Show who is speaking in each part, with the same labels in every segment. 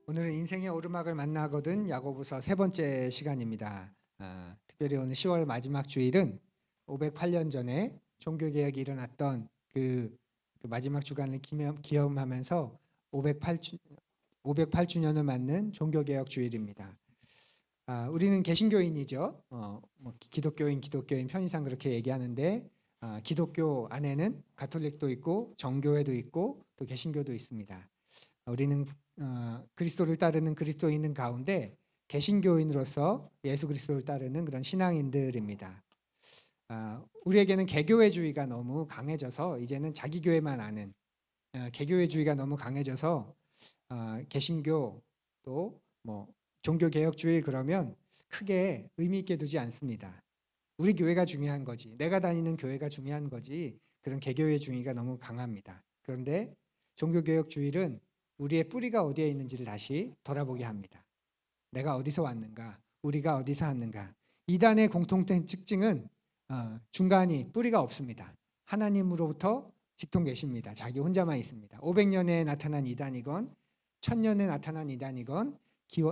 Speaker 1: 오늘은 인생의 오르막을 만나거든 야고보서 세 번째 시간입니다. 특별히 오늘 10월 마지막 주일은 508년 전에 종교개혁이 일어났던 그 마지막 주간을 기념하면서 508주년을 맞는 종교개혁 주일입니다. 우리는 개신교인이죠. 기독교인 편의상 그렇게 얘기하는데 기독교 안에는 가톨릭도 있고 정교회도 있고 또 개신교도 있습니다. 우리는 그리스도를 따르는 그리스도인들 가운데 개신교인으로서 예수 그리스도를 따르는 그런 신앙인들입니다. 우리에게는 개교회주의가 너무 강해져서 이제는 자기 교회만 아는 개교회주의가 너무 강해져서 개신교 또 종교개혁주의 그러면 크게 의미 있게 두지 않습니다. 우리 교회가 중요한 거지, 내가 다니는 교회가 중요한 거지, 그런 개교회주의가 너무 강합니다. 그런데 종교개혁주의는 우리의 뿌리가 어디에 있는지를 다시 돌아보게 합니다. 내가 어디서 왔는가, 우리가 어디서 왔는가. 이단의 공통된 특징은 중간이 뿌리가 없습니다. 하나님으로부터 직통 계십니다. 자기 혼자만 있습니다. 500년에 나타난 이단이건 1000년에 나타난 이단이건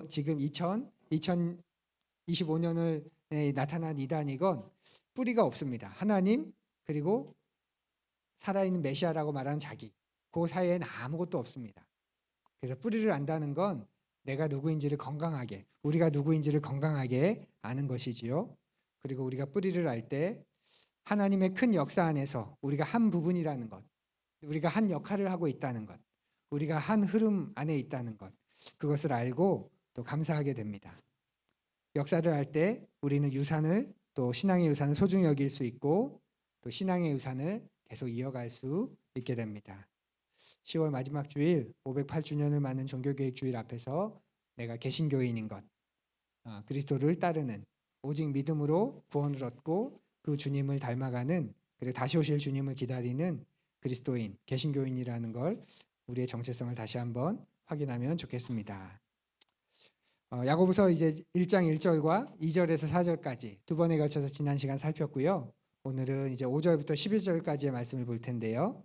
Speaker 1: 지금 2025년을 나타난 이단이건 뿌리가 없습니다. 하나님 그리고 살아있는 메시아라고 말하는 자기, 그 사이에는 아무것도 없습니다. 그래서 뿌리를 안다는 건 내가 누구인지를 건강하게, 우리가 누구인지를 건강하게 아는 것이지요. 그리고 우리가 뿌리를 알 때 하나님의 큰 역사 안에서 우리가 한 부분이라는 것, 우리가 한 역할을 하고 있다는 것, 우리가 한 흐름 안에 있다는 것, 그것을 알고 또 감사하게 됩니다. 역사를 알 때 우리는 유산을, 또 신앙의 유산을 소중히 여길 수 있고 또 신앙의 유산을 계속 이어갈 수 있게 됩니다. 10월 마지막 주일 508주년을 맞는 종교개혁 주일 앞에서 내가 개신교인인 것, 그리스도를 따르는, 오직 믿음으로 구원을 얻고 그 주님을 닮아가는, 그리고 다시 오실 주님을 기다리는 그리스도인, 개신교인이라는 걸 우리의 정체성을 다시 한번 확인하면 좋겠습니다. 야고보서 이제 1장 1절과 2절에서 4절까지 두 번에 걸쳐서 지난 시간 살폈고요. 오늘은 이제 5절부터 11절까지의 말씀을 볼 텐데요.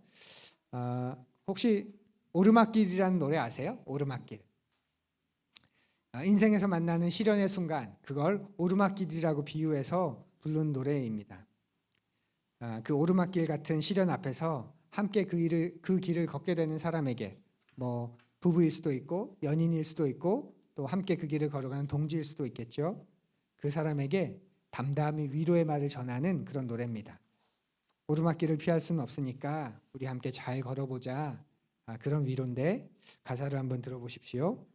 Speaker 1: 혹시 오르막길이라는 노래 아세요? 오르막길. 인생에서 만나는 시련의 순간, 그걸 오르막길이라고 비유해서 부른 노래입니다. 그 오르막길 같은 시련 앞에서 함께 그 길을 걷게 되는 사람에게, 부부일 수도 있고 연인일 수도 있고 또 함께 그 길을 걸어가는 동지일 수도 있겠죠. 그 사람에게 담담히 위로의 말을 전하는 그런 노래입니다. 오르막길을 피할 수는 없으니까 우리 함께 잘 걸어보자, 그런 위로인데 가사를 한번 들어보십시오.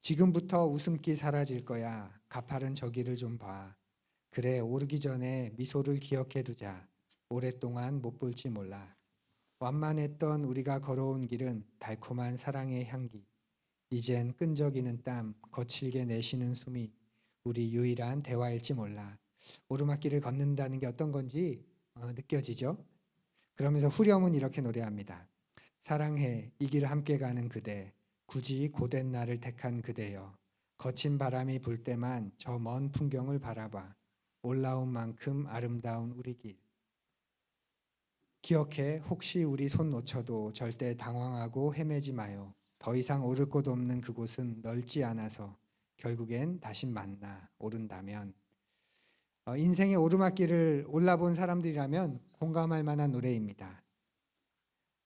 Speaker 1: 지금부터 웃음기 사라질 거야. 가파른 저 길을 좀 봐. 그래, 오르기 전에 미소를 기억해 두자. 오랫동안 못 볼지 몰라. 완만했던 우리가 걸어온 길은 달콤한 사랑의 향기. 이젠 끈적이는 땀, 거칠게 내쉬는 숨이 우리 유일한 대화일지 몰라. 오르막길을 걷는다는 게 어떤 건지 느껴지죠? 그러면서 후렴은 이렇게 노래합니다. 사랑해, 이 길 함께 가는 그대, 굳이 고된 나를 택한 그대여. 거친 바람이 불 때만 저 먼 풍경을 바라봐. 올라온 만큼 아름다운 우리 길. 기억해, 혹시 우리 손 놓쳐도 절대 당황하고 헤매지 마요. 더 이상 오를 곳 없는 그곳은 넓지 않아서 결국엔 다시 만나 오른다면. 인생의 오르막길을 올라본 사람들이라면 공감할 만한 노래입니다.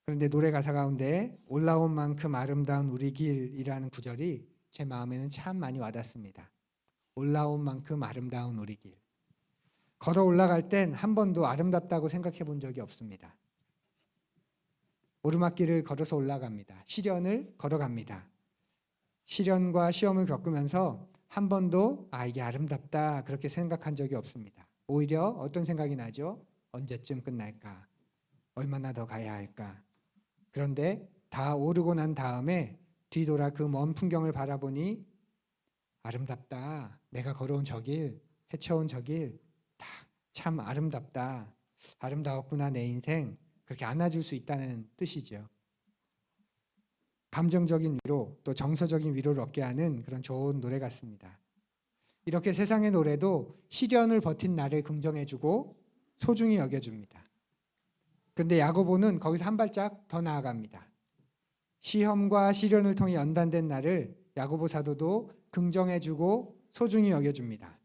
Speaker 1: 그런데 노래 가사 가운데 올라온 만큼 아름다운 우리 길이라는 구절이 제 마음에는 참 많이 와닿습니다. 올라온 만큼 아름다운 우리 길. 걸어 올라갈 땐 한 번도 아름답다고 생각해 본 적이 없습니다. 오르막길을 걸어서 올라갑니다. 시련을 걸어갑니다. 시련과 시험을 겪으면서 한 번도 이게 아름답다 그렇게 생각한 적이 없습니다. 오히려 어떤 생각이 나죠? 언제쯤 끝날까? 얼마나 더 가야 할까? 그런데 다 오르고 난 다음에 뒤돌아 그 먼 풍경을 바라보니 아름답다. 내가 걸어온 저 길, 헤쳐온 저 길, 참 아름답다. 아름다웠구나 내 인생. 그렇게 안아줄 수 있다는 뜻이죠. 감정적인 위로, 또 정서적인 위로를 얻게 하는 그런 좋은 노래 같습니다. 이렇게 세상의 노래도 시련을 버틴 나를 긍정해주고 소중히 여겨줍니다. 그런데 야고보는 거기서 한 발짝 더 나아갑니다. 시험과 시련을 통해 연단된 나를 야고보 사도도 긍정해주고 소중히 여겨줍니다.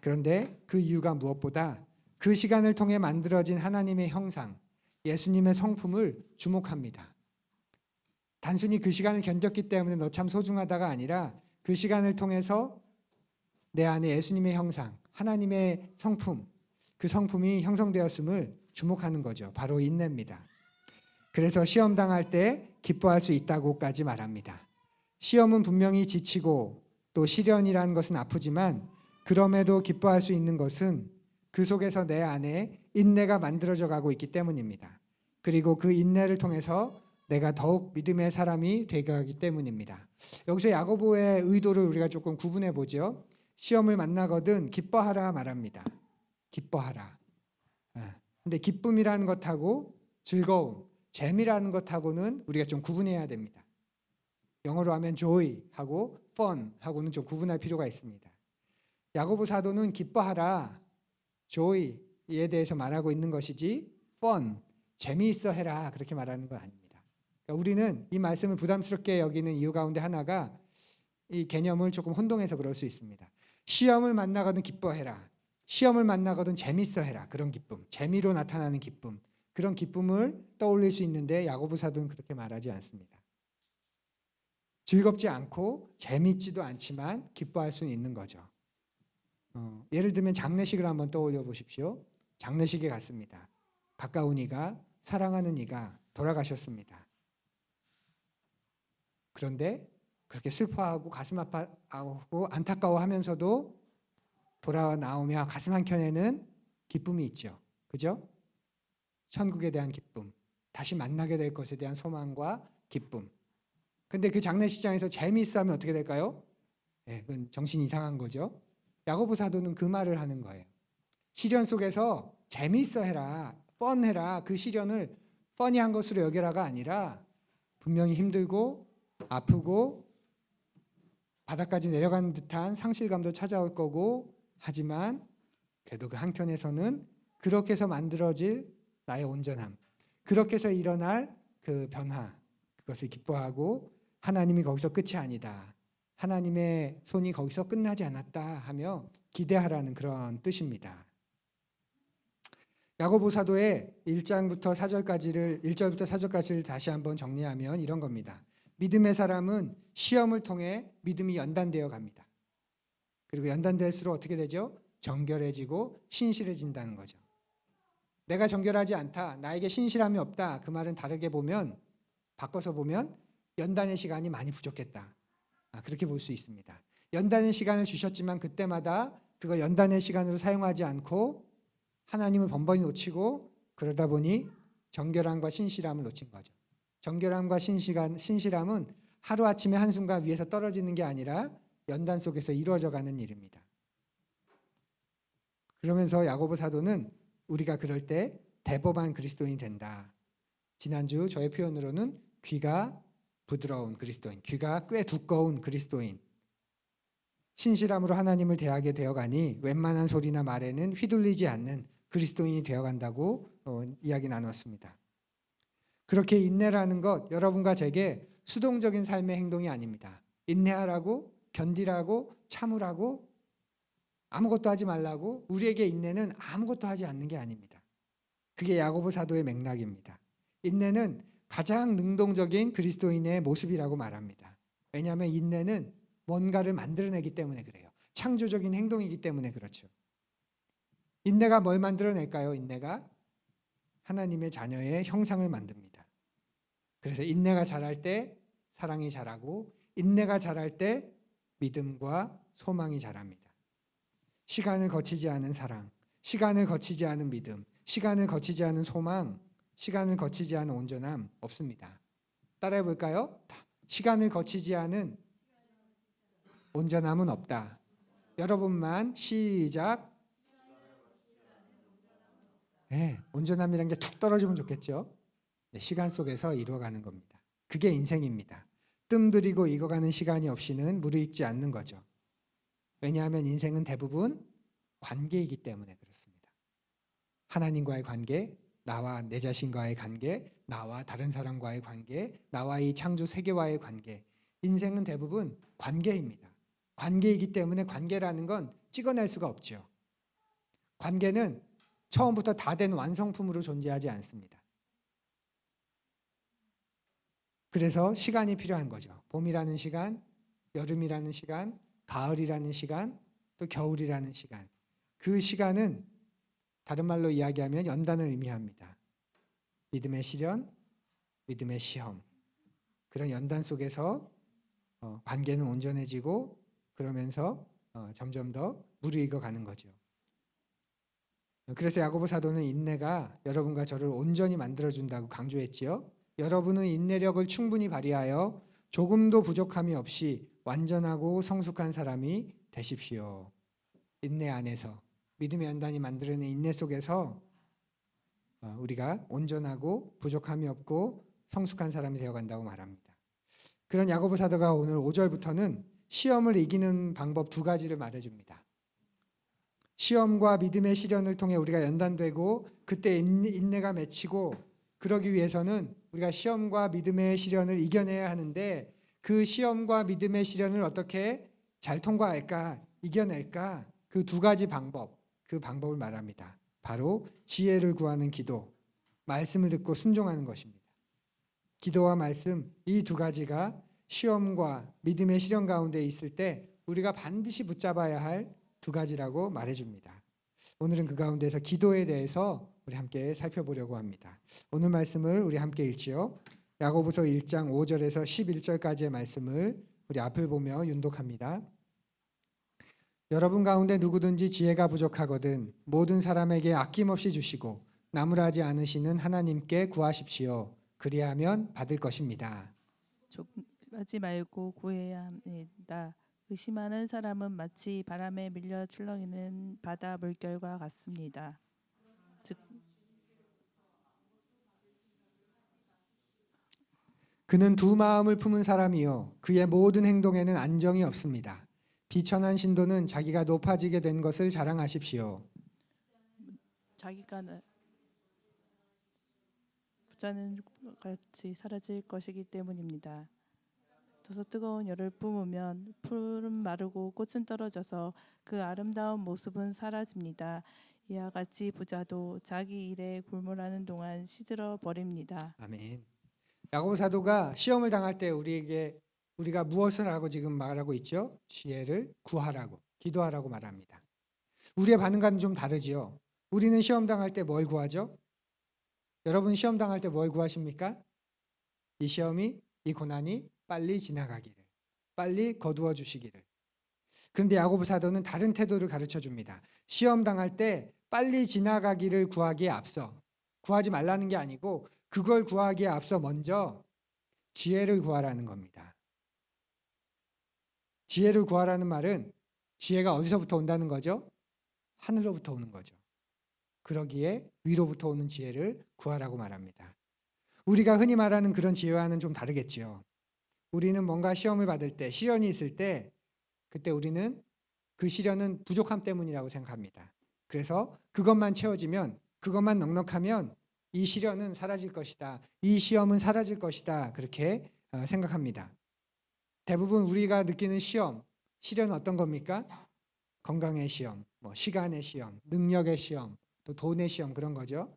Speaker 1: 그런데 그 이유가 무엇보다 그 시간을 통해 만들어진 하나님의 형상, 예수님의 성품을 주목합니다. 단순히 그 시간을 견뎠기 때문에 너 참 소중하다가 아니라 그 시간을 통해서 내 안에 예수님의 형상, 하나님의 성품, 그 성품이 형성되었음을 주목하는 거죠. 바로 인내입니다. 그래서 시험 당할 때 기뻐할 수 있다고까지 말합니다. 시험은 분명히 지치고 또 시련이라는 것은 아프지만 그럼에도 기뻐할 수 있는 것은 그 속에서 내 안에 인내가 만들어져 가고 있기 때문입니다. 그리고 그 인내를 통해서 내가 더욱 믿음의 사람이 되어가기 때문입니다. 여기서 야고보의 의도를 우리가 조금 구분해 보죠. 시험을 만나거든 기뻐하라 말합니다. 기뻐하라. 근데 기쁨이라는 것하고 즐거움, 재미라는 것하고는 우리가 좀 구분해야 됩니다. 영어로 하면 joy 하고 fun 하고는 좀 구분할 필요가 있습니다. 야고보 사도는 기뻐하라, joy에 대해서 말하고 있는 것이지 fun, 재미있어 해라 그렇게 말하는 건 아닙니다. 그러니까 우리는 이 말씀을 부담스럽게 여기는 이유 가운데 하나가 이 개념을 조금 혼동해서 그럴 수 있습니다. 시험을 만나거든 기뻐해라, 시험을 만나거든 재밌어 해라. 그런 기쁨, 재미로 나타나는 기쁨, 그런 기쁨을 떠올릴 수 있는데 야고보 사도는 그렇게 말하지 않습니다. 즐겁지 않고 재밌지도 않지만 기뻐할 수는 있는 거죠. 예를 들면 장례식을 한번 떠올려 보십시오. 장례식에 갔습니다. 가까운 이가, 사랑하는 이가 돌아가셨습니다. 그런데 그렇게 슬퍼하고 가슴 아파하고 안타까워하면서도 돌아 나오며 가슴 한켠에는 기쁨이 있죠. 그죠? 천국에 대한 기쁨, 다시 만나게 될 것에 대한 소망과 기쁨. 근데 그 장례식장에서 재미있어 하면 어떻게 될까요? 그건 정신 이상한 거죠. 야고보 사도는 그 말을 하는 거예요. 시련 속에서 재미있어 해라, 뻔해라. 그 시련을 뻔히한 것으로 여겨라가 아니라 분명히 힘들고 아프고 바닥까지 내려가는 듯한 상실감도 찾아올 거고, 하지만 그래도 그 한켠에서는 그렇게 해서 만들어질 나의 온전함, 그렇게 해서 일어날 그 변화, 그것을 기뻐하고 하나님이 거기서 끝이 아니다, 하나님의 손이 거기서 끝나지 않았다 하며 기대하라는 그런 뜻입니다. 야고보 사도의 1절부터 4절까지를 다시 한번 정리하면 이런 겁니다. 믿음의 사람은 시험을 통해 믿음이 연단되어 갑니다. 그리고 연단될수록 어떻게 되죠? 정결해지고 신실해진다는 거죠. 내가 정결하지 않다, 나에게 신실함이 없다, 그 말은 다르게 보면, 바꿔서 보면 연단의 시간이 많이 부족했다, 그렇게 볼 수 있습니다. 연단의 시간을 주셨지만 그때마다 그걸 연단의 시간으로 사용하지 않고 하나님을 번번이 놓치고, 그러다 보니 정결함과 신실함을 놓친 거죠. 정결함과 신실함은 하루아침에 한순간 위에서 떨어지는 게 아니라 연단 속에서 이루어져 가는 일입니다. 그러면서 야고보 사도는 우리가 그럴 때 대범한 그리스도인이 된다. 지난주 저의 표현으로는 귀가 부드러운 그리스도인, 귀가 꽤 두꺼운 그리스도인, 신실함으로 하나님을 대하게 되어가니 웬만한 소리나 말에는 휘둘리지 않는 그리스도인이 되어간다고 이야기 나눴습니다. 그렇게 인내라는 것, 여러분과 제게 수동적인 삶의 행동이 아닙니다. 인내하라고, 견디라고, 참으라고, 아무것도 하지 말라고, 우리에게 인내는 아무것도 하지 않는 게 아닙니다. 그게 야고보 사도의 맥락입니다. 인내는 가장 능동적인 그리스도인의 모습이라고 말합니다. 왜냐하면 인내는 뭔가를 만들어내기 때문에 그래요. 창조적인 행동이기 때문에 그렇죠. 인내가 뭘 만들어낼까요? 인내가 하나님의 자녀의 형상을 만듭니다. 그래서 인내가 자랄 때 사랑이 자라고, 인내가 자랄 때 믿음과 소망이 자랍니다. 시간을 거치지 않은 사랑, 시간을 거치지 않은 믿음, 시간을 거치지 않은 소망, 시간을 거치지 않은 온전함 없습니다. 따라해 볼까요? 시간을 거치지 않은 온전함은 없다. 여러분만 시작. 온전함이라는 게 툭 떨어지면 좋겠죠. 시간 속에서 이루어가는 겁니다. 그게 인생입니다. 뜸들이고 익어가는 시간이 없이는 무르익지 않는 거죠. 왜냐하면 인생은 대부분 관계이기 때문에 그렇습니다. 하나님과의 관계, 나와 내 자신과의 관계, 나와 다른 사람과의 관계, 나와 이 창조 세계와의 관계, 인생은 대부분 관계입니다. 관계이기 때문에 관계라는 건 찍어낼 수가 없죠. 관계는 처음부터 다 된 완성품으로 존재하지 않습니다. 그래서 시간이 필요한 거죠. 봄이라는 시간, 여름이라는 시간, 가을이라는 시간, 또 겨울이라는 시간. 그 시간은 다른 말로 이야기하면 연단을 의미합니다. 믿음의 시련, 믿음의 시험. 그런 연단 속에서 관계는 온전해지고 그러면서 점점 더 무르익어 가는 거죠. 그래서 야고보 사도는 인내가 여러분과 저를 온전히 만들어준다고 강조했지요. 여러분은 인내력을 충분히 발휘하여 조금도 부족함이 없이 완전하고 성숙한 사람이 되십시오. 인내 안에서 믿음의 연단이 만들어낸 인내 속에서 우리가 온전하고 부족함이 없고 성숙한 사람이 되어간다고 말합니다. 그런 야고보 사도가 오늘 5절부터는 시험을 이기는 방법 두 가지를 말해줍니다. 시험과 믿음의 시련을 통해 우리가 연단되고 그때 인내가 맺히고 그러기 위해서는 우리가 시험과 믿음의 시련을 이겨내야 하는데 그 시험과 믿음의 시련을 어떻게 잘 통과할까, 이겨낼까 그 두 가지 방법, 그 방법을 말합니다. 바로 지혜를 구하는 기도, 말씀을 듣고 순종하는 것입니다. 기도와 말씀 이 두 가지가 시험과 믿음의 시련 가운데 있을 때 우리가 반드시 붙잡아야 할 두 가지라고 말해줍니다. 오늘은 그 가운데서 기도에 대해서 우리 함께 살펴보려고 합니다. 오늘 말씀을 우리 함께 읽지요. 야고보서 1장 5절에서 11절까지의 말씀을 우리 앞을 보며 윤독합니다. 여러분 가운데 누구든지 지혜가 부족하거든 모든 사람에게 아낌없이 주시고 나무라지 않으시는 하나님께 구하십시오. 그리하면 받을 것입니다.
Speaker 2: 조급하지 말고 구해야 합니다. 의심하는 사람은 마치 바람에 밀려 출렁이는 바다 물결과 같습니다.
Speaker 1: 그는 두 마음을 품은 사람이요 그의 모든 행동에는 안정이 없습니다. 비천한 신도는 자기가 높아지게 된 것을 자랑하십시오.
Speaker 2: 자기가 부자는 같이 사라질 것이기 때문입니다. 져서 뜨거운 열을 뿜으면 풀은 마르고 꽃은 떨어져서 그 아름다운 모습은 사라집니다. 이와 같이 부자도 자기 일에 골몰하는 동안 시들어 버립니다.
Speaker 1: 아멘. 야고보 사도가 시험을 당할 때 우리가 무엇을 하고 지금 말하고 있죠? 지혜를 구하라고, 기도하라고 말합니다. 우리의 반응과는 좀 다르지요. 우리는 시험 당할 때 뭘 구하죠? 여러분 시험 당할 때 뭘 구하십니까? 이 시험이, 이 고난이 빨리 지나가기를, 빨리 거두어 주시기를. 그런데 야고보 사도는 다른 태도를 가르쳐 줍니다. 시험 당할 때 빨리 지나가기를 구하기에 앞서, 구하지 말라는 게 아니고 그걸 구하기에 앞서 먼저 지혜를 구하라는 겁니다. 지혜를 구하라는 말은 지혜가 어디서부터 온다는 거죠? 하늘로부터 오는 거죠. 그러기에 위로부터 오는 지혜를 구하라고 말합니다. 우리가 흔히 말하는 그런 지혜와는 좀 다르겠지요. 우리는 뭔가 시험을 받을 때, 시련이 있을 때 그때 우리는 그 시련은 부족함 때문이라고 생각합니다. 그래서 그것만 채워지면, 그것만 넉넉하면 이 시련은 사라질 것이다. 이 시험은 사라질 것이다. 그렇게 생각합니다. 대부분 우리가 느끼는 시험, 시련은 어떤 겁니까? 건강의 시험, 시간의 시험, 능력의 시험, 또 돈의 시험 그런 거죠.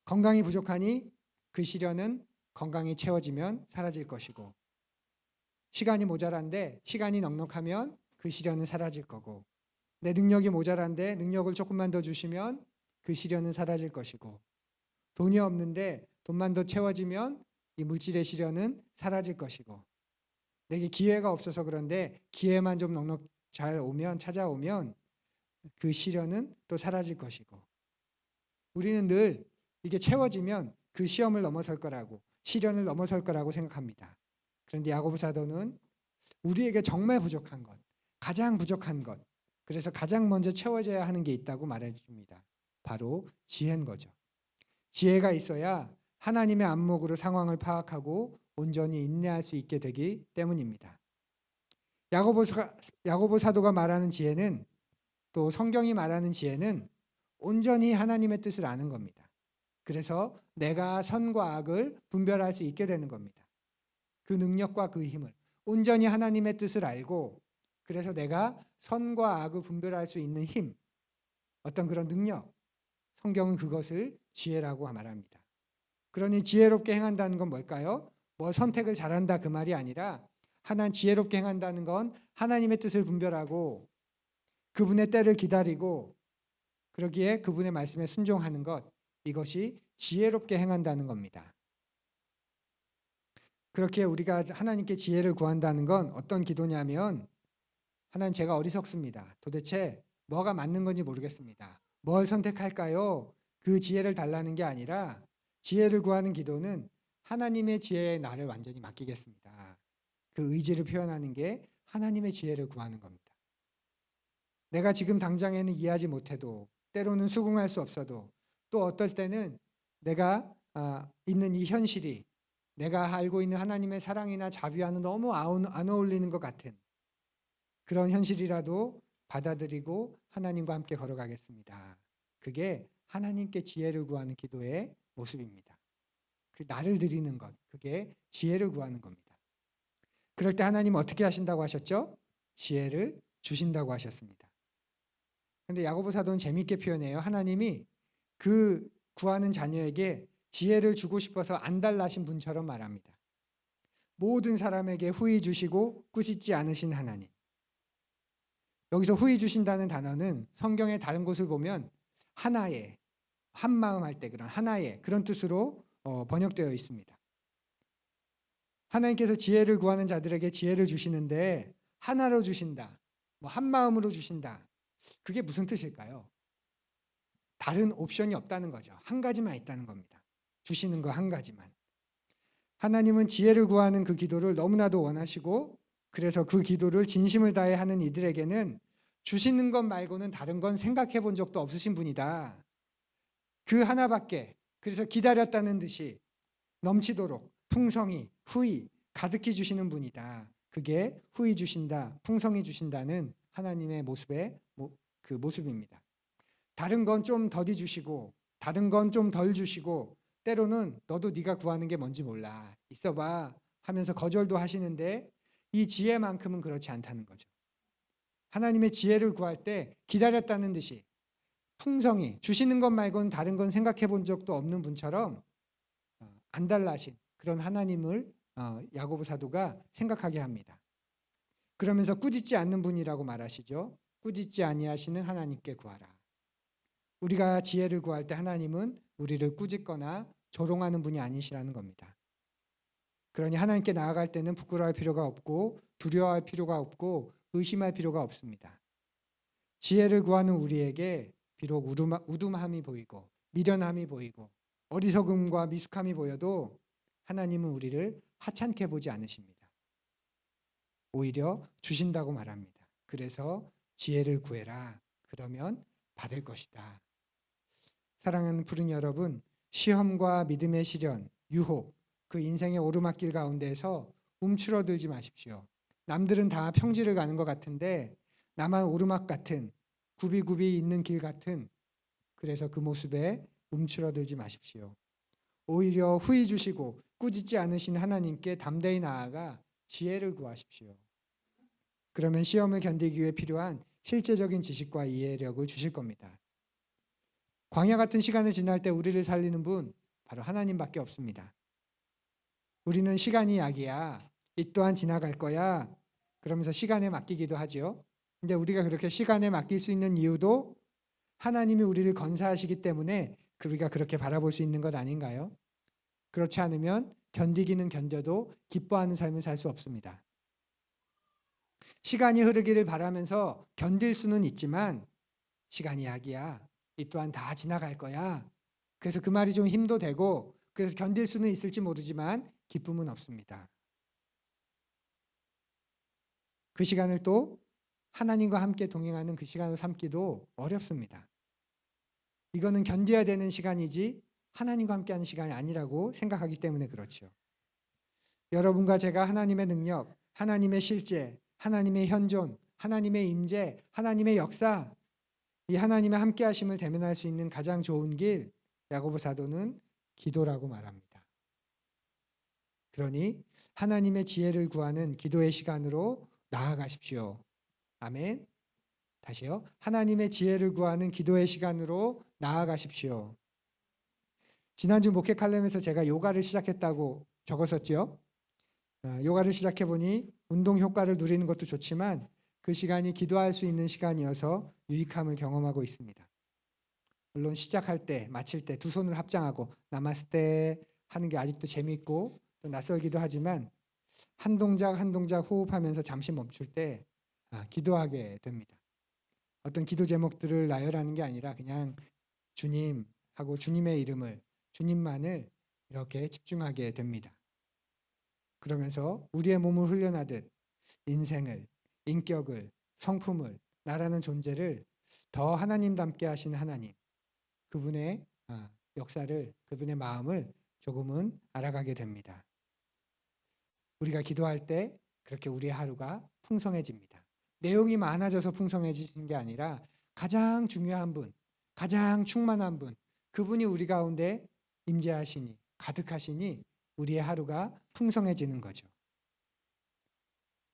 Speaker 1: 건강이 부족하니 그 시련은 건강이 채워지면 사라질 것이고 시간이 모자란데 시간이 넉넉하면 그 시련은 사라질 거고 내 능력이 모자란데 능력을 조금만 더 주시면 그 시련은 사라질 것이고 돈이 없는데 돈만 더 채워지면 이 물질의 시련은 사라질 것이고 내게 기회가 없어서 그런데 기회만 좀 넉넉 잘 오면 찾아오면 그 시련은 또 사라질 것이고 우리는 늘 이게 채워지면 그 시험을 넘어설 거라고 시련을 넘어설 거라고 생각합니다. 그런데 야고보 사도는 우리에게 정말 부족한 것, 가장 부족한 것, 그래서 가장 먼저 채워져야 하는 게 있다고 말해줍니다. 바로 지혜인 거죠. 지혜가 있어야 하나님의 안목으로 상황을 파악하고 온전히 인내할 수 있게 되기 때문입니다. 야고보 사도가 말하는 지혜는 또 성경이 말하는 지혜는 온전히 하나님의 뜻을 아는 겁니다. 그래서 내가 선과 악을 분별할 수 있게 되는 겁니다. 그 능력과 그 힘을 온전히 하나님의 뜻을 알고 그래서 내가 선과 악을 분별할 수 있는 힘, 어떤 그런 능력, 성경은 그것을 지혜라고 말합니다. 그러니 지혜롭게 행한다는 건 뭘까요? 뭐 선택을 잘한다 그 말이 아니라 하나님 지혜롭게 행한다는 건 하나님의 뜻을 분별하고 그분의 때를 기다리고 그러기에 그분의 말씀에 순종하는 것, 이것이 지혜롭게 행한다는 겁니다. 그렇게 우리가 하나님께 지혜를 구한다는 건 어떤 기도냐면 하나님 제가 어리석습니다. 도대체 뭐가 맞는 건지 모르겠습니다. 뭘 선택할까요? 그 지혜를 달라는 게 아니라 지혜를 구하는 기도는 하나님의 지혜에 나를 완전히 맡기겠습니다. 그 의지를 표현하는 게 하나님의 지혜를 구하는 겁니다. 내가 지금 당장에는 이해하지 못해도 때로는 수긍할 수 없어도 또 어떨 때는 내가 있는 이 현실이 내가 알고 있는 하나님의 사랑이나 자비와는 너무 안 어울리는 것 같은 그런 현실이라도 받아들이고 하나님과 함께 걸어가겠습니다. 그게 하나님께 지혜를 구하는 기도의 모습입니다. 그 나를 드리는 것, 그게 지혜를 구하는 겁니다. 그럴 때 하나님 어떻게 하신다고 하셨죠? 지혜를 주신다고 하셨습니다. 그런데 야고보 사도는 재미있게 표현해요. 하나님이 그 구하는 자녀에게 지혜를 주고 싶어서 안달나신 분처럼 말합니다. 모든 사람에게 후히 주시고 꾸짖지 않으신 하나님. 여기서 후히 주신다는 단어는 성경의 다른 곳을 보면 하나의, 한마음 할 때 그런 하나의 그런 뜻으로 번역되어 있습니다. 하나님께서 지혜를 구하는 자들에게 지혜를 주시는데 하나로 주신다, 뭐 한마음으로 주신다. 그게 무슨 뜻일까요? 다른 옵션이 없다는 거죠. 한 가지만 있다는 겁니다. 주시는 거 한 가지만. 하나님은 지혜를 구하는 그 기도를 너무나도 원하시고 그래서 그 기도를 진심을 다해 하는 이들에게는 주시는 것 말고는 다른 건 생각해 본 적도 없으신 분이다. 그 하나밖에. 그래서 기다렸다는 듯이 넘치도록 풍성히 후히 가득히 주시는 분이다. 그게 후히 주신다, 풍성히 주신다는 하나님의 모습의 그 모습입니다. 다른 건 좀 더디 주시고 다른 건 좀 덜 주시고 때로는 너도 네가 구하는 게 뭔지 몰라. 있어봐 하면서 거절도 하시는데 이 지혜만큼은 그렇지 않다는 거죠. 하나님의 지혜를 구할 때 기다렸다는 듯이 풍성히 주시는 것 말고는 다른 건 생각해 본 적도 없는 분처럼 안달나신 그런 하나님을 야고보 사도가 생각하게 합니다. 그러면서 꾸짖지 않는 분이라고 말하시죠. 꾸짖지 아니하시는 하나님께 구하라. 우리가 지혜를 구할 때 하나님은 우리를 꾸짖거나 조롱하는 분이 아니시라는 겁니다. 그러니 하나님께 나아갈 때는 부끄러워할 필요가 없고 두려워할 필요가 없고 의심할 필요가 없습니다. 지혜를 구하는 우리에게 비록 우둠함이 보이고 미련함이 보이고 어리석음과 미숙함이 보여도 하나님은 우리를 하찮게 보지 않으십니다. 오히려 주신다고 말합니다. 그래서 지혜를 구해라. 그러면 받을 것이다. 사랑하는 푸른 여러분, 시험과 믿음의 시련, 유혹, 그 인생의 오르막길 가운데서 움츠러들지 마십시오. 남들은 다 평지를 가는 것 같은데 나만 오르막 같은 굽이굽이 있는 길 같은 그래서 그 모습에 움츠러들지 마십시오. 오히려 후히 주시고 꾸짖지 않으신 하나님께 담대히 나아가 지혜를 구하십시오. 그러면 시험을 견디기 위해 필요한 실제적인 지식과 이해력을 주실 겁니다. 광야 같은 시간을 지날 때 우리를 살리는 분 바로 하나님밖에 없습니다. 우리는 시간이 약이야. 이 또한 지나갈 거야. 그러면서 시간에 맡기기도 하죠. 근데 우리가 그렇게 시간에 맡길 수 있는 이유도 하나님이 우리를 건사하시기 때문에 우리가 그렇게 바라볼 수 있는 것 아닌가요? 그렇지 않으면 견디기는 견뎌도 기뻐하는 삶을 살 수 없습니다. 시간이 흐르기를 바라면서 견딜 수는 있지만 시간이 약이야. 이 또한 다 지나갈 거야. 그래서 그 말이 좀 힘도 되고 그래서 견딜 수는 있을지 모르지만 기쁨은 없습니다. 그 시간을 또 하나님과 함께 동행하는 그 시간을 삼기도 어렵습니다. 이거는 견뎌야 되는 시간이지 하나님과 함께하는 시간이 아니라고 생각하기 때문에 그렇죠. 여러분과 제가 하나님의 능력, 하나님의 실제, 하나님의 현존, 하나님의 임재, 하나님의 역사, 이 하나님의 함께하심을 대면할 수 있는 가장 좋은 길, 야고보 사도는 기도라고 말합니다. 그러니 하나님의 지혜를 구하는 기도의 시간으로 나아가십시오. 아멘. 다시요. 하나님의 지혜를 구하는 기도의 시간으로 나아가십시오. 지난주 목회 칼럼에서 제가 요가를 시작했다고 적었었죠. 요가를 시작해 보니 운동 효과를 누리는 것도 좋지만 그 시간이 기도할 수 있는 시간이어서 유익함을 경험하고 있습니다. 물론 시작할 때, 마칠 때 두 손을 합장하고 나마스테 하는 게 아직도 재미있고 또 낯설기도 하지만 한 동작 한 동작 호흡하면서 잠시 멈출 때 기도하게 됩니다. 어떤 기도 제목들을 나열하는 게 아니라 그냥 주님하고 주님의 이름을, 주님만을 이렇게 집중하게 됩니다. 그러면서 우리의 몸을 훈련하듯 인생을, 인격을, 성품을, 나라는 존재를 더 하나님답게 하신 하나님, 그분의 역사를, 그분의 마음을 조금은 알아가게 됩니다. 우리가 기도할 때 그렇게 우리의 하루가 풍성해집니다. 내용이 많아져서 풍성해지는 게 아니라 가장 중요한 분, 가장 충만한 분, 그분이 우리 가운데 임재하시니, 가득하시니 우리의 하루가 풍성해지는 거죠.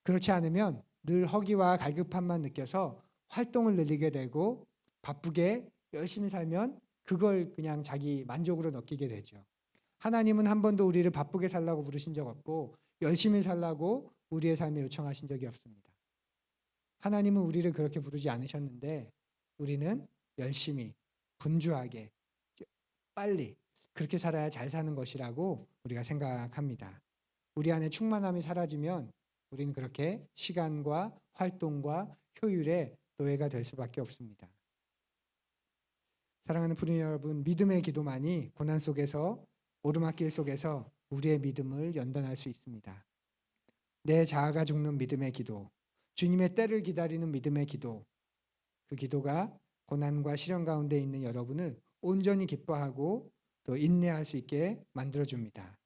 Speaker 1: 그렇지 않으면 늘 허기와 갈급함만 느껴서 활동을 늘리게 되고 바쁘게 열심히 살면 그걸 그냥 자기 만족으로 느끼게 되죠. 하나님은 한 번도 우리를 바쁘게 살라고 부르신 적 없고 열심히 살라고 우리의 삶에 요청하신 적이 없습니다. 하나님은 우리를 그렇게 부르지 않으셨는데 우리는 열심히, 분주하게, 빨리 그렇게 살아야 잘 사는 것이라고 우리가 생각합니다. 우리 안에 충만함이 사라지면 우리는 그렇게 시간과 활동과 효율의 노예가 될 수밖에 없습니다. 사랑하는 부인 여러분, 믿음의 기도만이 고난 속에서, 오르막길 속에서 우리의 믿음을 연단할 수 있습니다. 내 자아가 죽는 믿음의 기도, 주님의 때를 기다리는 믿음의 기도, 그 기도가 고난과 시련 가운데 있는 여러분을 온전히 기뻐하고 또 인내할 수 있게 만들어줍니다.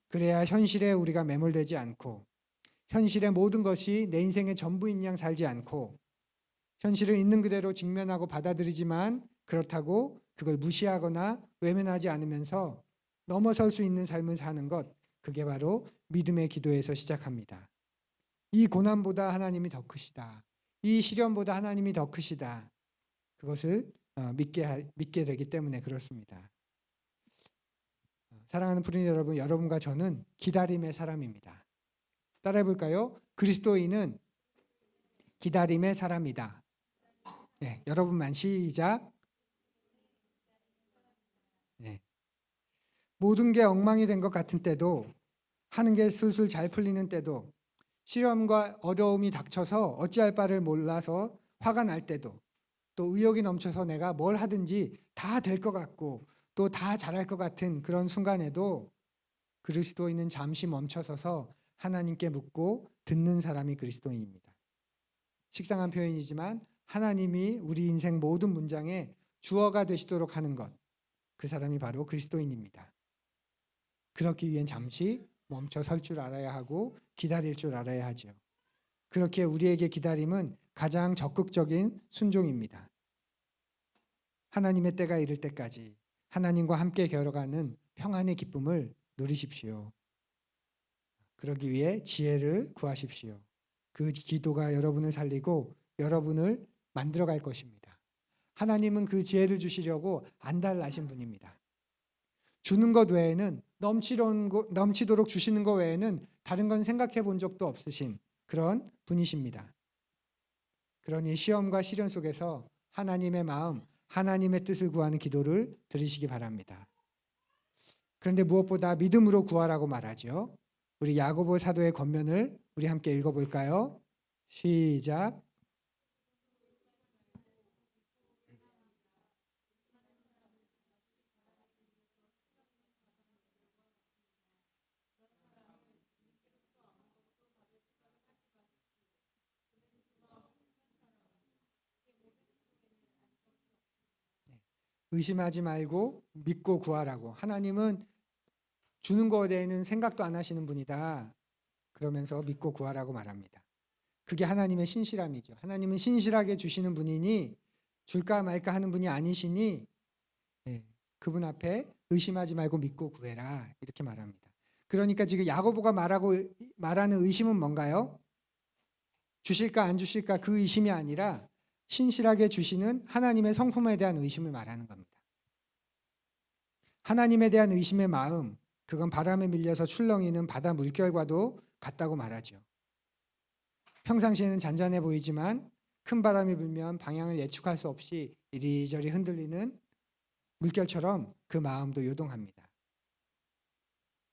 Speaker 1: 그래야 현실에 우리가 매몰되지 않고 현실의 모든 것이 내 인생의 전부인 양 살지 않고 현실을 있는 그대로 직면하고 받아들이지만 그렇다고 그걸 무시하거나 외면하지 않으면서 넘어설 수 있는 삶을 사는 것, 그게 바로 믿음의 기도에서 시작합니다. 이 고난보다 하나님이 더 크시다. 이 시련보다 하나님이 더 크시다. 그것을 믿게 되기 때문에 그렇습니다. 사랑하는 부인 여러분, 여러분과 저는 기다림의 사람입니다. 따라해 볼까요? 그리스도인은 기다림의 사람이다. 네, 여러분만 시작. 네. 모든 게 엉망이 된 것 같은 때도, 하는 게 술술 잘 풀리는 때도, 시련과 어려움이 닥쳐서 어찌할 바를 몰라서 화가 날 때도, 또 의욕이 넘쳐서 내가 뭘 하든지 다 될 것 같고 또 다 잘할 것 같은 그런 순간에도 그리스도인은 잠시 멈춰서서 하나님께 묻고 듣는 사람이 그리스도인입니다. 식상한 표현이지만 하나님이 우리 인생 모든 문장에 주어가 되시도록 하는 것, 그 사람이 바로 그리스도인입니다. 그렇기 위hen 잠시 멈춰 설 줄 알아야 하고 기다릴 줄 알아야 하죠. 그렇게 우리에게 기다림은 가장 적극적인 순종입니다. 하나님의 때가 이를 때까지 하나님과 함께 걸어가는 평안의 기쁨을 누리십시오. 그러기 위해 지혜를 구하십시오. 그 기도가 여러분을 살리고 여러분을 만들어갈 것입니다. 하나님은 그 지혜를 주시려고 안달나신 분입니다. 주는 것 외에는, 넘치도록 주시는 것 외에는 다른 건 생각해 본 적도 없으신 그런 분이십니다. 그러니 시험과 시련 속에서 하나님의 마음, 하나님의 뜻을 구하는 기도를 드리시기 바랍니다. 그런데 무엇보다 믿음으로 구하라고 말하죠. 우리 야고보 사도의 권면을 우리 함께 읽어볼까요? 시작. 의심하지 말고 믿고 구하라고. 하나님은 주는 것에 대해서는 생각도 안 하시는 분이다. 그러면서 믿고 구하라고 말합니다. 그게 하나님의 신실함이죠. 하나님은 신실하게 주시는 분이니 줄까 말까 하는 분이 아니시니 그분 앞에 의심하지 말고 믿고 구해라 이렇게 말합니다. 그러니까 지금 야고보가 말하는 의심은 뭔가요? 주실까 안 주실까 그 의심이 아니라 신실하게 주시는 하나님의 성품에 대한 의심을 말하는 겁니다. 하나님에 대한 의심의 마음, 그건 바람에 밀려서 출렁이는 바다 물결과도 같다고 말하죠. 평상시에는 잔잔해 보이지만 큰 바람이 불면 방향을 예측할 수 없이 이리저리 흔들리는 물결처럼 그 마음도 요동합니다.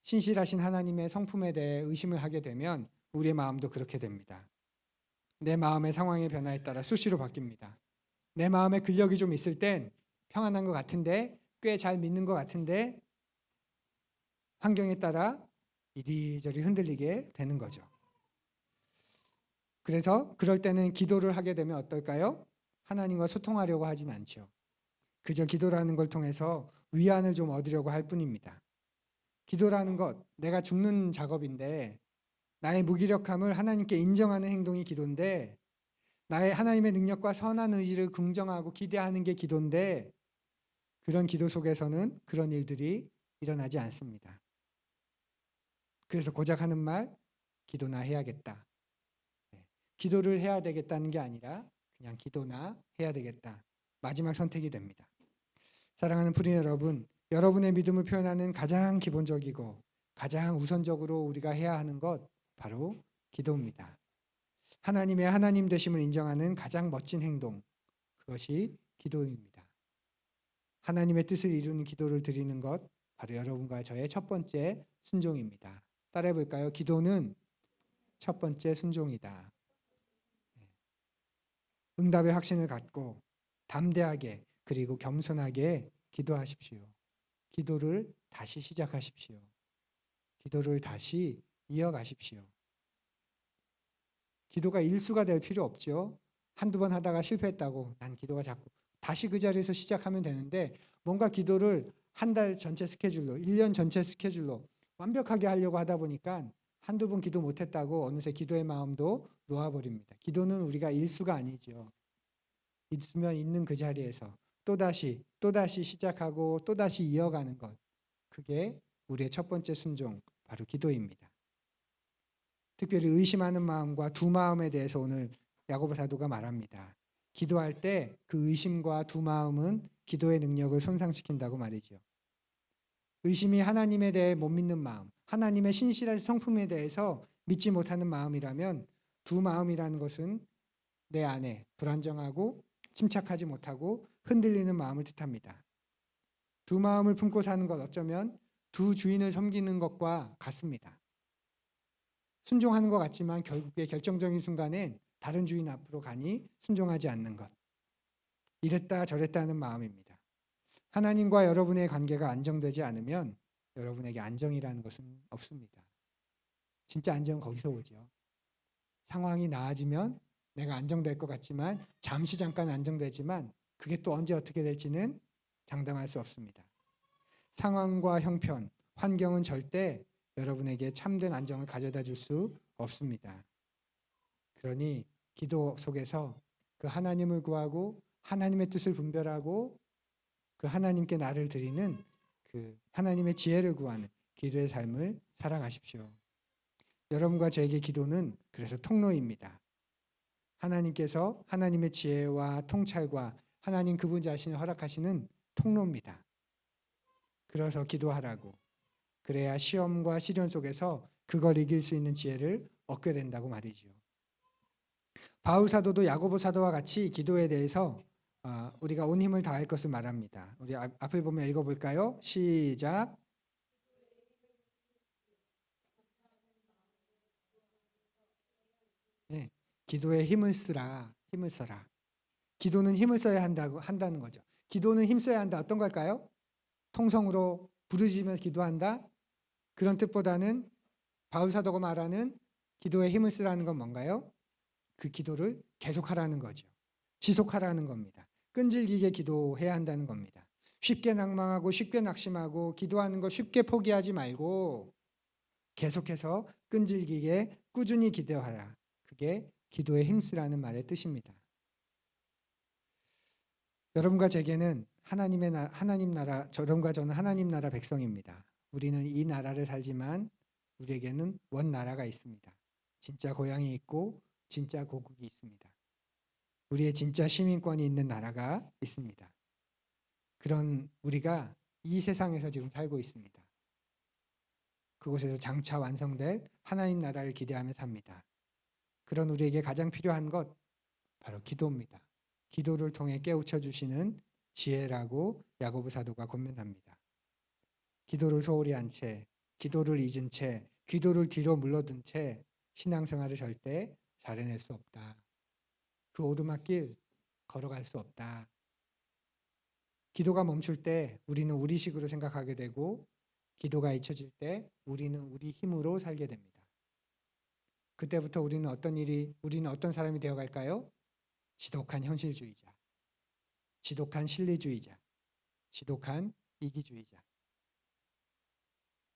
Speaker 1: 신실하신 하나님의 성품에 대해 의심을 하게 되면 우리의 마음도 그렇게 됩니다. 내 마음의 상황의 변화에 따라 수시로 바뀝니다. 내 마음에 근력이 좀 있을 땐 평안한 것 같은데, 꽤 잘 믿는 것 같은데 환경에 따라 이리저리 흔들리게 되는 거죠. 그래서 그럴 때는 기도를 하게 되면 어떨까요? 하나님과 소통하려고 하진 않죠. 그저 기도라는 걸 통해서 위안을 좀 얻으려고 할 뿐입니다. 기도라는 것, 내가 죽는 작업인데 나의 무기력함을 하나님께 인정하는 행동이 기도인데, 나의 하나님의 능력과 선한 의지를 긍정하고 기대하는 게 기도인데, 그런 기도 속에서는 그런 일들이 일어나지 않습니다. 그래서 고작 하는 말, 기도나 해야겠다. 기도를 해야 되겠다는 게 아니라 그냥 기도나 해야 되겠다. 마지막 선택이 됩니다. 사랑하는 프리 여러분, 여러분의 믿음을 표현하는 가장 기본적이고 가장 우선적으로 우리가 해야 하는 것, 바로 기도입니다. 하나님의 하나님 되심을 인정하는 가장 멋진 행동, 그것이 기도입니다. 하나님의 뜻을 이루는 기도를 드리는 것, 바로 여러분과 저의 첫 번째 순종입니다. 따라해 볼까요? 기도는 첫 번째 순종이다. 응답의 확신을 갖고 담대하게 그리고 겸손하게 기도하십시오. 기도를 다시 시작하십시오. 기도를 다시 이어가십시오. 기도가 일수가 될 필요 없죠. 한두 번 하다가 실패했다고 난 기도가 자꾸 다시 그 자리에서 시작하면 되는데, 뭔가 기도를 한 달 전체 스케줄로, 1년 전체 스케줄로 완벽하게 하려고 하다 보니까 한두 번 기도 못했다고 어느새 기도의 마음도 놓아버립니다. 기도는 우리가 일수가 아니죠. 있으면 있는 그 자리에서 또다시 시작하고 또다시 이어가는 것, 그게 우리의 첫 번째 순종, 바로 기도입니다. 특별히 의심하는 마음과 두 마음에 대해서 오늘 야고보 사도가 말합니다. 기도할 때 그 의심과 두 마음은 기도의 능력을 손상시킨다고 말이죠. 의심이 하나님에 대해 못 믿는 마음, 하나님의 신실한 성품에 대해서 믿지 못하는 마음이라면, 두 마음이라는 것은 내 안에 불안정하고 침착하지 못하고 흔들리는 마음을 뜻합니다. 두 마음을 품고 사는 것, 어쩌면 두 주인을 섬기는 것과 같습니다. 순종하는 것 같지만 결국에 결정적인 순간엔 다른 주인 앞으로 가니 순종하지 않는 것. 이랬다 저랬다 하는 마음입니다. 하나님과 여러분의 관계가 안정되지 않으면 여러분에게 안정이라는 것은 없습니다. 진짜 안정은 거기서 오죠. 상황이 나아지면 내가 안정될 것 같지만, 잠시 잠깐 안정되지만 그게 또 언제 어떻게 될지는 장담할 수 없습니다. 상황과 형편, 환경은 절대 여러분에게 참된 안정을 가져다 줄 수 없습니다. 그러니 기도 속에서 그 하나님을 구하고 하나님의 뜻을 분별하고 그 하나님께 나를 드리는 그 하나님의 지혜를 구하는 기도의 삶을 살아가십시오. 여러분과 저에게 기도는 그래서 통로입니다. 하나님께서 하나님의 지혜와 통찰과 하나님 그분 자신을 허락하시는 통로입니다. 그래서 기도하라고. 그래야 시험과 시련 속에서 그걸 이길 수 있는 지혜를 얻게 된다고 말이죠. 바울 사도도 야고보 사도와 같이 기도에 대해서 우리가 온 힘을 다할 것을 말합니다. 우리 앞을 보면 읽어볼까요? 시작. 네, 기도에 힘을 쓰라. 힘을 써라. 기도는 힘을 써야 한다는 거죠. 기도는 힘 써야 한다. 어떤 걸까요? 통성으로 부르짖으며 기도한다. 그런 뜻보다는 바울 사도가 말하는 기도에 힘을 쓰라는 건 뭔가요? 그 기도를 계속하라는 거죠. 지속하라는 겁니다. 끈질기게 기도해야 한다는 겁니다. 쉽게 낭망하고 쉽게 낙심하고 기도하는 거 쉽게 포기하지 말고 계속해서 끈질기게 꾸준히 기도하라. 그게 기도에 힘쓰라는 말의 뜻입니다. 여러분과 제게는 하나님 나라, 여러분과 저는 하나님 나라 백성입니다. 우리는 이 나라를 살지만 우리에게는 원 나라가 있습니다. 진짜 고향이 있고 진짜 고국이 있습니다. 우리의 진짜 시민권이 있는 나라가 있습니다. 그런 우리가 이 세상에서 지금 살고 있습니다. 그곳에서 장차 완성될 하나님 나라를 기대하며 삽니다. 그런 우리에게 가장 필요한 것 바로 기도입니다. 기도를 통해 깨우쳐 주시는 지혜라고 야고보 사도가 권면합니다. 기도를 소홀히 한 채, 기도를 잊은 채, 기도를 뒤로 물러둔 채 신앙생활을 절대 잘해낼 수 없다. 그 오르막길 걸어갈 수 없다. 기도가 멈출 때 우리는 우리식으로 생각하게 되고 기도가 잊혀질 때 우리는 우리 힘으로 살게 됩니다. 그때부터 우리는 어떤 사람이 되어갈까요? 지독한 현실주의자, 지독한 실리주의자, 지독한 이기주의자.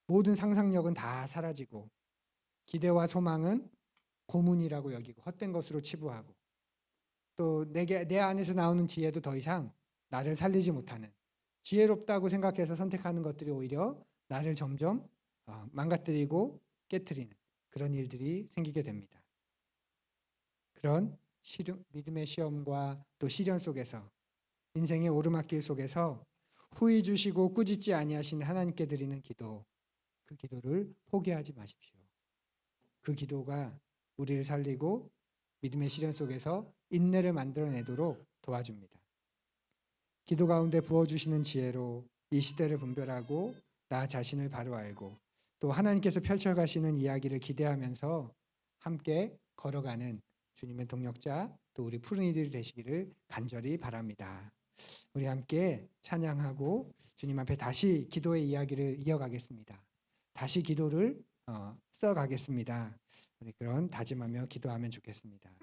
Speaker 1: 모든 상상력은 다 사라지고 기대와 소망은 고문이라고 여기고 헛된 것으로 치부하고 또 내 안에서 나오는 지혜도 더 이상 나를 살리지 못하는 지혜롭다고 생각해서 선택하는 것들이 오히려 나를 점점 망가뜨리고 깨트리는 그런 일들이 생기게 됩니다. 그런 믿음의 시험과 또 시련 속에서 인생의 오르막길 속에서 후히 주시고 꾸짖지 아니하시는 하나님께 드리는 기도, 그 기도를 포기하지 마십시오. 그 기도가 우리를 살리고 믿음의 시련 속에서 인내를 만들어내도록 도와줍니다. 기도 가운데 부어주시는 지혜로 이 시대를 분별하고 나 자신을 바로 알고 또 하나님께서 펼쳐가시는 이야기를 기대하면서 함께 걸어가는 주님의 동역자 또 우리 푸른 이들이 되시기를 간절히 바랍니다. 우리 함께 찬양하고 주님 앞에 다시 기도의 이야기를 이어가겠습니다. 다시 기도를 써가겠습니다. 우리 그런 다짐하며 기도하면 좋겠습니다.